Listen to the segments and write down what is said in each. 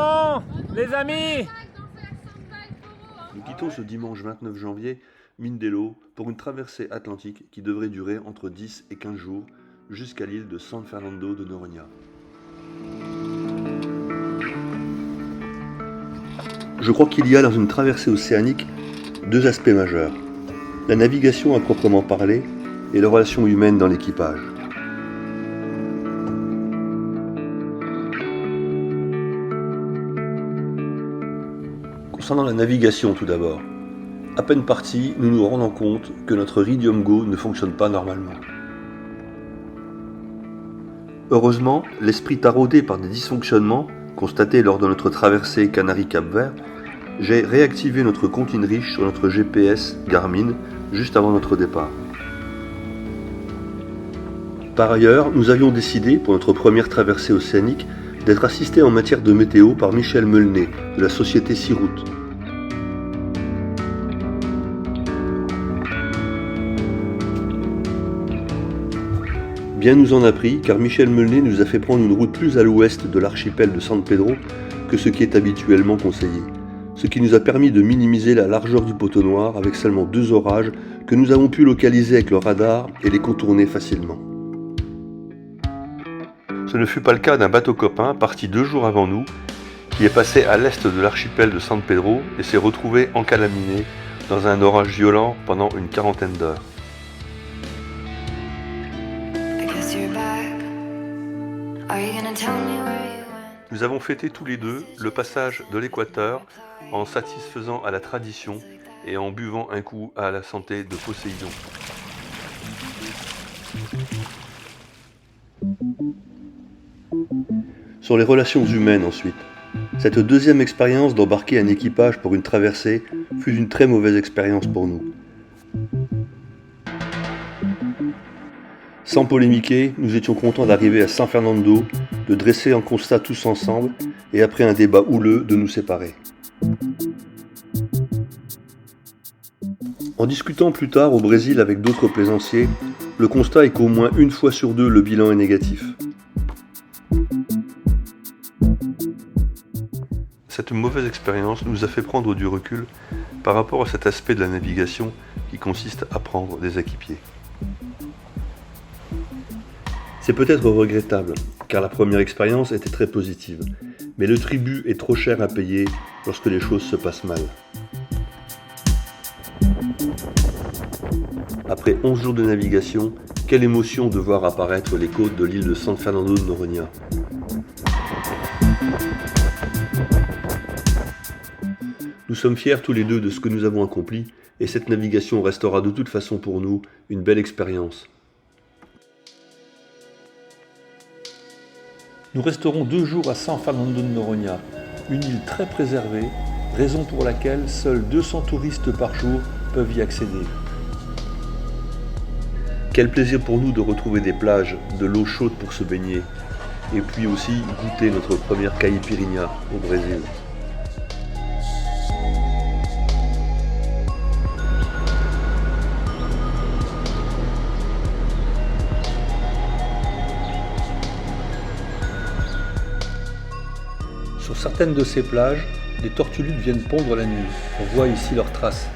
Attention, les amis! Nous quittons ce dimanche 29 janvier Mindelo pour une traversée atlantique qui devrait durer entre 10 et 15 jours jusqu'à l'île de San Fernando de Noronha. Je crois qu'il y a dans une traversée océanique deux aspects majeurs, la navigation à proprement parler et les relations humaines dans l'équipage. Concernant la navigation tout d'abord, à peine parti, nous nous rendons compte que notre Ridium Go ne fonctionne pas normalement. Heureusement, l'esprit taraudé par des dysfonctionnements constatés lors de notre traversée Canaries-Cap-Vert, j'ai réactivé notre compte InReach sur notre GPS Garmin juste avant notre départ. Par ailleurs, nous avions décidé, pour notre première traversée océanique, d'être assistés en matière de météo par Michel Meulnet, de la société Siroute. Bien nous en a pris, car Michel Meulnet nous a fait prendre une route plus à l'ouest de l'archipel de San Pedro que ce qui est habituellement conseillé, ce qui nous a permis de minimiser la largeur du poteau noir avec seulement 2 orages que nous avons pu localiser avec le radar et les contourner facilement. Ce ne fut pas le cas d'un bateau copain parti 2 jours avant nous, qui est passé à l'est de l'archipel de San Pedro et s'est retrouvé encalaminé dans un orage violent pendant une 40aine d'heures. Nous avons fêté tous les deux le passage de l'équateur en satisfaisant à la tradition et en buvant un coup à la santé de Poséidon. Sur les relations humaines ensuite. Cette deuxième expérience d'embarquer un équipage pour une traversée fut une très mauvaise expérience pour nous. Sans polémiquer, nous étions contents d'arriver à San Fernando, de dresser un constat tous ensemble et après un débat houleux de nous séparer. En discutant plus tard au Brésil avec d'autres plaisanciers, le constat est qu'au moins une fois sur 2 le bilan est négatif. Cette mauvaise expérience nous a fait prendre du recul par rapport à cet aspect de la navigation qui consiste à prendre des équipiers. C'est peut-être regrettable, car la première expérience était très positive, mais le tribut est trop cher à payer lorsque les choses se passent mal. Après 11 jours de navigation, quelle émotion de voir apparaître les côtes de l'île de San Fernando de Noronha. Nous sommes fiers tous les deux de ce que nous avons accompli, et cette navigation restera de toute façon pour nous une belle expérience. Nous resterons 2 jours à San Fernando de Noronha, une île très préservée, raison pour laquelle seuls 200 touristes par jour peuvent y accéder. Quel plaisir pour nous de retrouver des plages, de l'eau chaude pour se baigner, et puis aussi goûter notre première caipirinha au Brésil. Sur certaines de ces plages, des tortuludes viennent pondre la nuit. On voit ici leurs traces.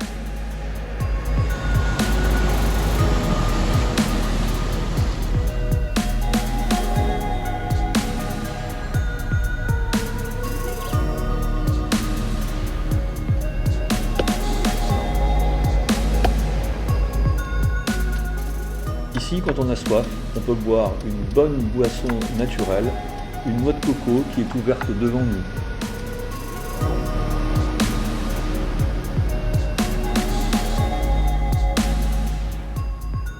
Ici, quand on a soif, on peut boire une bonne boisson naturelle, une noix de coco qui est ouverte devant nous.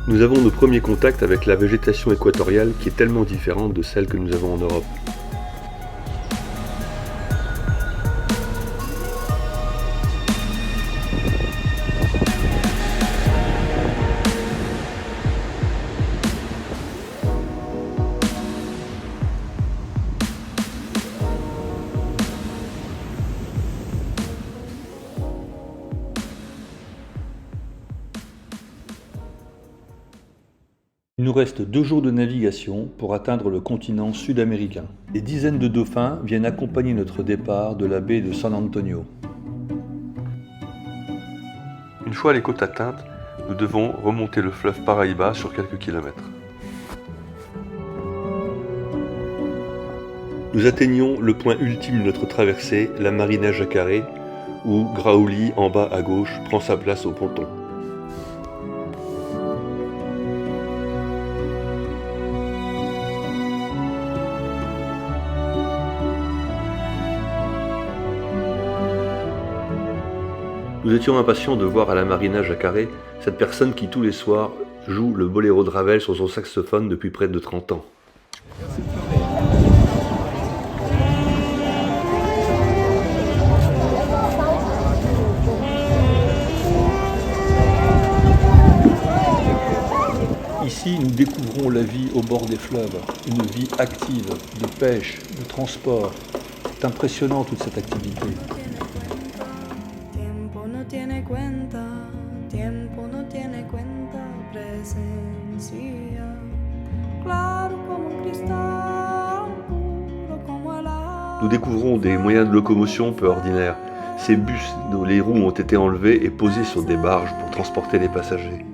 Nous avons nos premiers contacts avec la végétation équatoriale qui est tellement différente de celle que nous avons en Europe. Une nous reste 2 jours de navigation pour atteindre le continent sud-américain. Des dizaines de dauphins viennent accompagner notre départ de la baie de San Antonio. Une fois les côtes atteintes, nous devons remonter le fleuve Paraíba sur quelques kilomètres. Nous atteignons le point ultime de notre traversée, la Marina Jacaré, où Graouli, en bas à gauche, prend sa place au ponton. Nous étions impatients de voir à la Marina Jacaré cette personne qui tous les soirs joue le boléro de Ravel sur son saxophone depuis près de 30 ans. Ici, nous découvrons la vie au bord des fleuves, une vie active, de pêche, de transport. C'est impressionnant toute cette activité. Nous découvrons des moyens de locomotion peu ordinaires, ces bus dont les roues ont été enlevées et posées sur des barges pour transporter les passagers.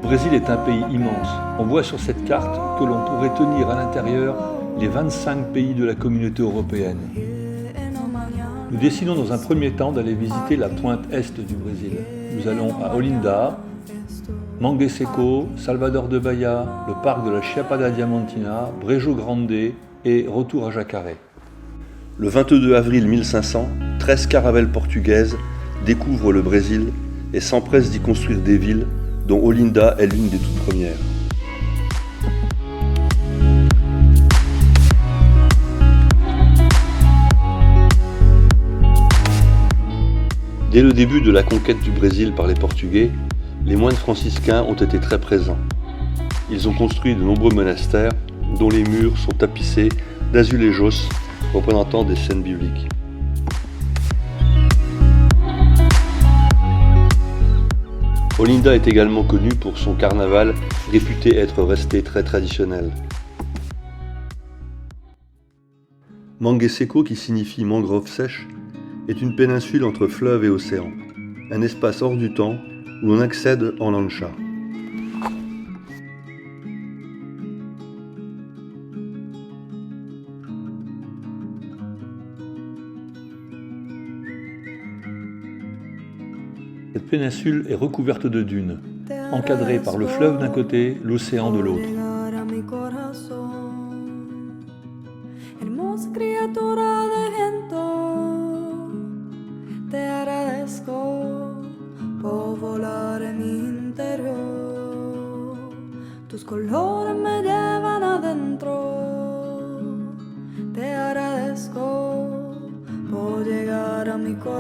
Le Brésil est un pays immense. On voit sur cette carte que l'on pourrait tenir à l'intérieur les 25 pays de la communauté européenne. Nous décidons dans un premier temps d'aller visiter la pointe est du Brésil. Nous allons à Olinda, Mangue Seco, Salvador de Bahia, le parc de la Chapada Diamantina, Brejo Grande et retour à Jacaré. Le 22 avril 1500, 13 caravelles portugaises découvrent le Brésil et s'empressent d'y construire des villes, dont Olinda est l'une des toutes premières. Dès le début de la conquête du Brésil par les Portugais, les moines franciscains ont été très présents. Ils ont construit de nombreux monastères dont les murs sont tapissés d'azulejos représentant des scènes bibliques. Olinda est également connue pour son carnaval, réputé être resté très traditionnel. Mangue Seco, qui signifie mangrove sèche, est une péninsule entre fleuve et océan, un espace hors du temps où l'on accède en lancha. Cette péninsule est recouverte de dunes, encadrée par le fleuve d'un côté, l'océan de l'autre.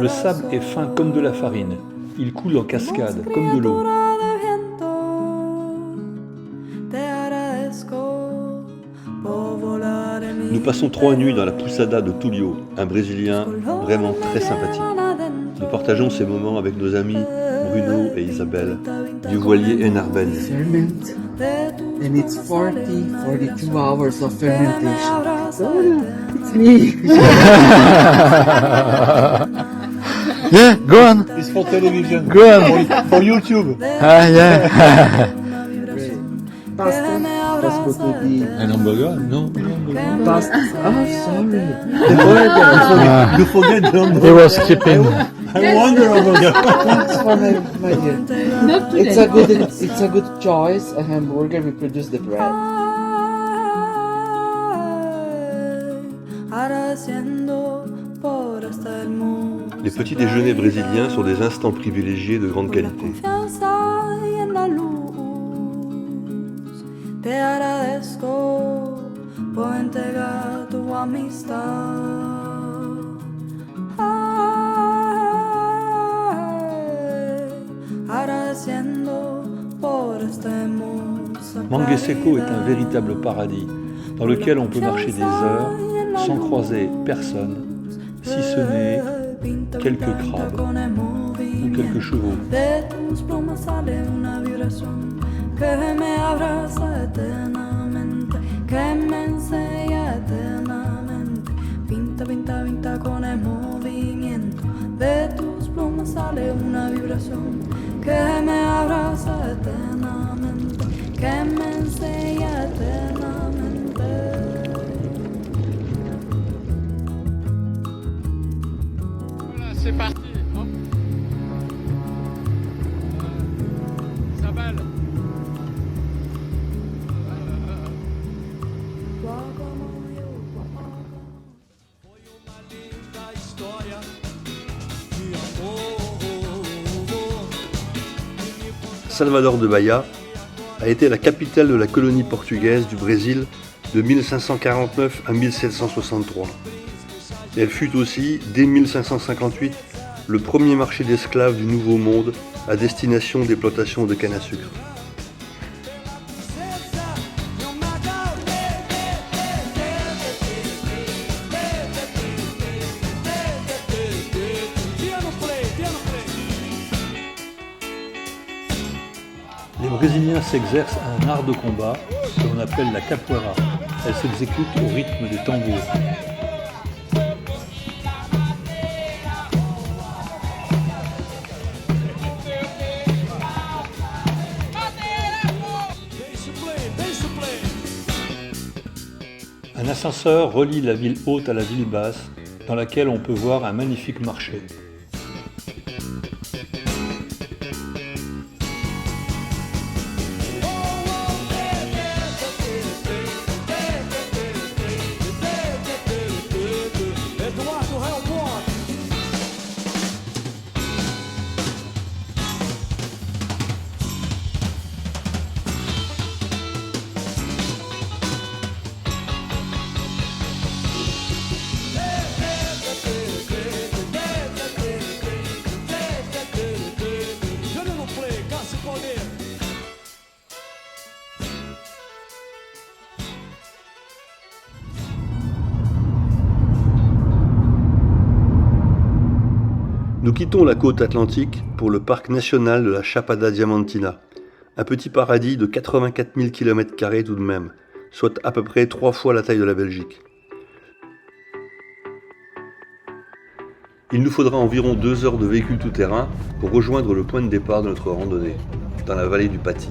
Le sable est fin comme de la farine. Il coule en cascade, comme de l'eau. Nous passons 3 nuits dans la Pousada de Tulio, un Brésilien vraiment très sympathique. Nous partageons ces moments avec nos amis Bruno et Isabelle du voilier Enarben. Ferment, and it's 42 hours of fermentation. Oh, it's me. Yeah, go on. It's for television. Go on. For YouTube. Ah, yeah. Pasta. Let's go to the Un hamburger? Non, pasta. Oh, sorry. You forget the He hamburger. was skipping. I wonder hamburger. Thanks for my dear. It's a good choice. A hamburger. We produce the bread. Les petits déjeuners brésiliens sont des instants privilégiés de grande qualité. Mangue Seco est un véritable paradis dans lequel on peut marcher des heures sans croiser personne, si ce n'est quelques crabes ou quelques chevaux. Pinta con el movimiento de tus plumas sale una vibración que me abraza eternamente, que me enseña eternamente. Voilà, c'est parti. Hop. Ça balle. Salvador de Bahia a été la capitale de la colonie portugaise du Brésil de 1549 à 1763. Elle fut aussi, dès 1558, le premier marché d'esclaves du Nouveau Monde à destination des plantations de canne à sucre. Les Brésiliens s'exercent à un art de combat que l'on appelle la capoeira. Elle s'exécute au rythme des tambours. Un ascenseur relie la ville haute à la ville basse, dans laquelle on peut voir un magnifique marché. Nous quittons la côte atlantique pour le parc national de la Chapada Diamantina, un petit paradis de 84 000 km² tout de même, soit à peu près 3 fois la taille de la Belgique. Il nous faudra environ 2 heures de véhicule tout-terrain pour rejoindre le point de départ de notre randonnée, dans la vallée du Paty.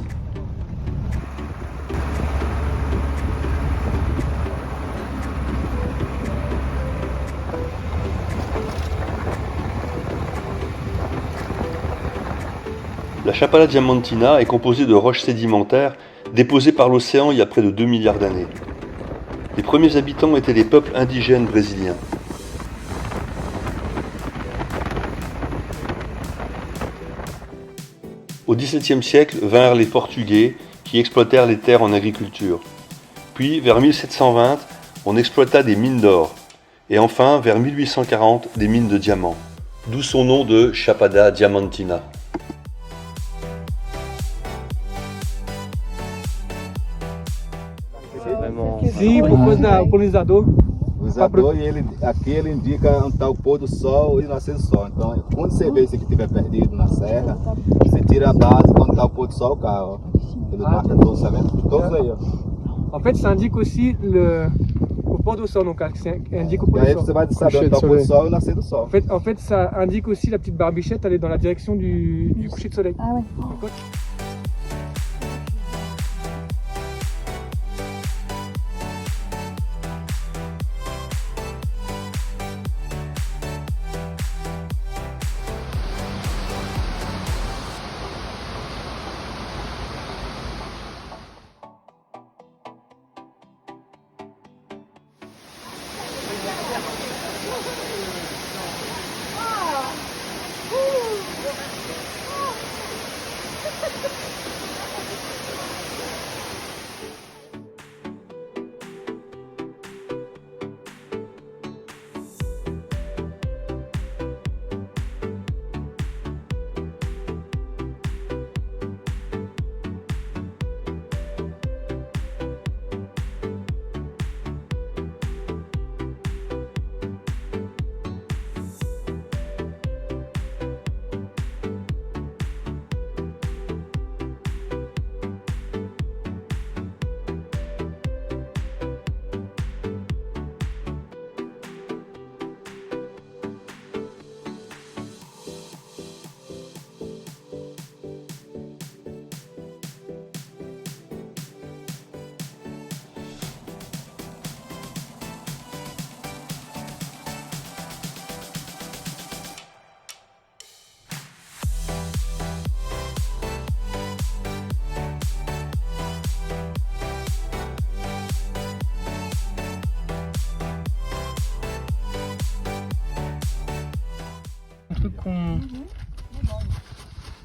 La Chapada Diamantina est composée de roches sédimentaires déposées par l'océan il y a près de 2 milliards d'années. Les premiers habitants étaient les peuples indigènes brésiliens. Au XVIIe siècle vinrent les Portugais qui exploitèrent les terres en agriculture. Puis, vers 1720, on exploita des mines d'or. Et enfin, vers 1840, des mines de diamants. D'où son nom de Chapada Diamantina. Sim, por coisa do polinizador. O usador, aqui ele indica onde está o pôr do sol e o nascer do sol. Então, quando você vê isso aqui estiver perdido na serra, você tira a base quando está o pôr do sol, o carro. Ó. Ele marca todos, tá vendo? Todos aí, ó. En fait, ça indique aussi o pôr do sol, no caso, que indique o E pôr aí do você sol. vai saber onde está o pôr do sol e o nascer do sol. En fait, ça indique aussi la petite barbichette, elle est dans la direction du coucher de soleil. Ah ouais. D'accord.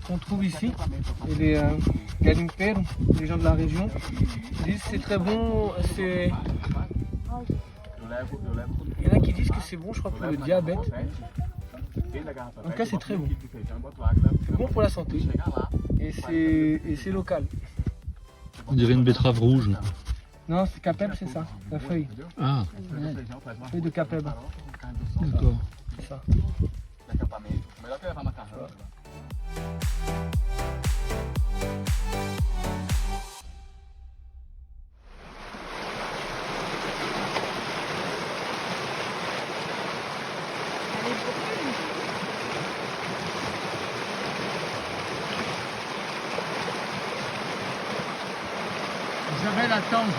qu'on trouve ici. Et les garimperos, les gens de la région, disent que c'est très bon. Il y en a qui disent que c'est bon, je crois, pour le diabète. En tout cas, c'est très bon. C'est bon pour la santé. Et c'est local. On dirait une betterave rouge. Non, c'est capeb, c'est ça, la feuille. Ah, Ouais. Feuille de capeb. d'accord. C'est ça. J'avais la tente,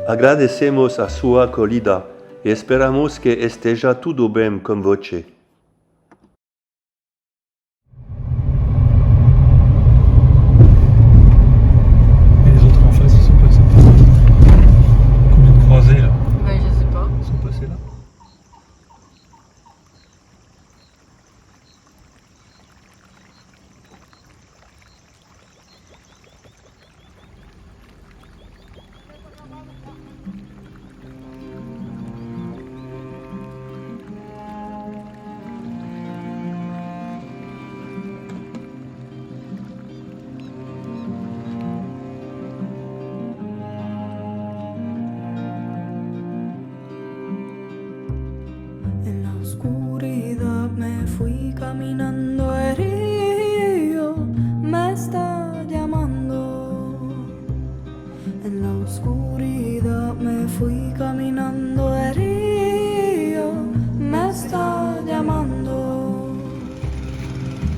Agradecemos a sua acolhida e esperamos que esteja tudo bem com você. Et les autres en face, ils sont passés par là. Combien de croisés là? Ouais, je sais pas. Ils sont passés là. En la oscuridad me fui caminando herido, me está llamando. En la oscuridad me fui caminando herido, me está llamando.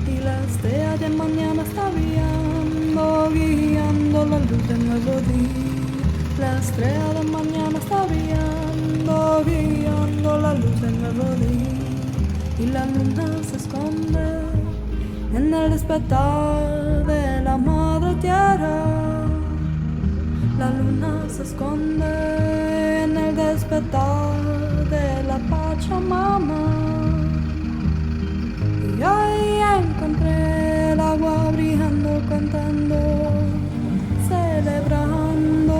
Y la estrella de mañana está guiando, guiando la luz del nuevo día. La estrella de mañana está guiando, guiando la luz del nuevo día. Y la luna se esconde en el despertar de la madre tierra. La luna se esconde en el despertar de la Pachamama. Y ahí encontré el agua brillando, cantando, celebrando.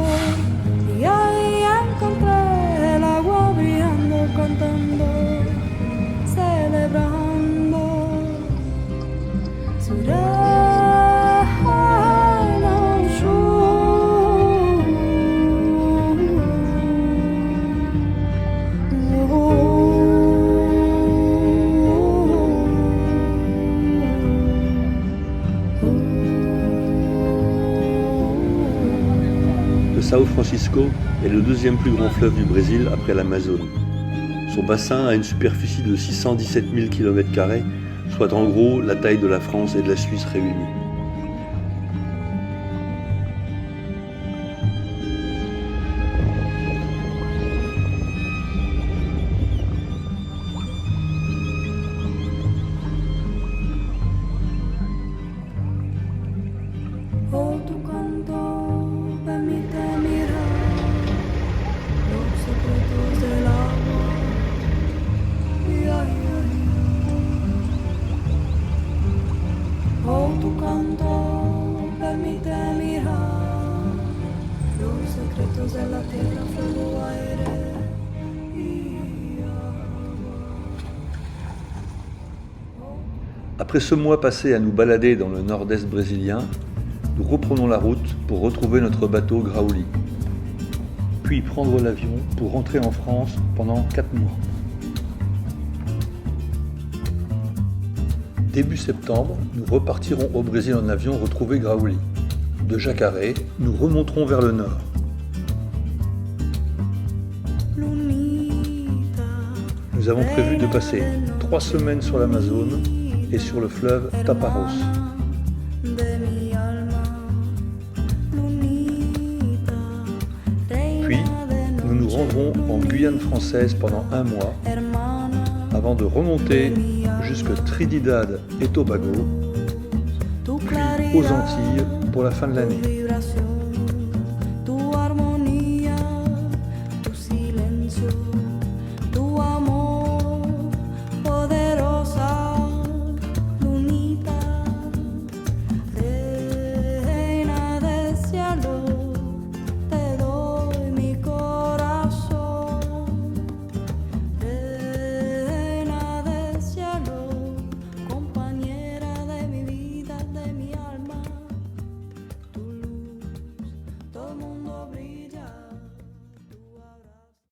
Y ahí encontré el agua brillando, cantando, celebrando. São Francisco est le deuxième plus grand fleuve du Brésil après l'Amazone. Son bassin a une superficie de 617 000 km², soit en gros la taille de la France et de la Suisse réunies. Oh, tu canto permite mirar los secretos del agua. Ay, ay, ay. Oh, tu canto permite mirar los secretos de la tierra, fuego, aire y agua. Après ce mois passé à nous balader dans le nord-est brésilien, nous reprenons la route pour retrouver notre bateau Grauli, puis prendre l'avion pour rentrer en France pendant 4 mois. Début septembre, nous repartirons au Brésil en avion retrouver Grauli. De Jacaré, nous remonterons vers le nord. Nous avons prévu de passer 3 semaines sur l'Amazone et sur le fleuve Taparos. Puis, nous nous rendrons en Guyane française pendant 1 mois, avant de remonter jusque Trinidad et Tobago, puis aux Antilles pour la fin de l'année. Tu armonía, tu silencio, tu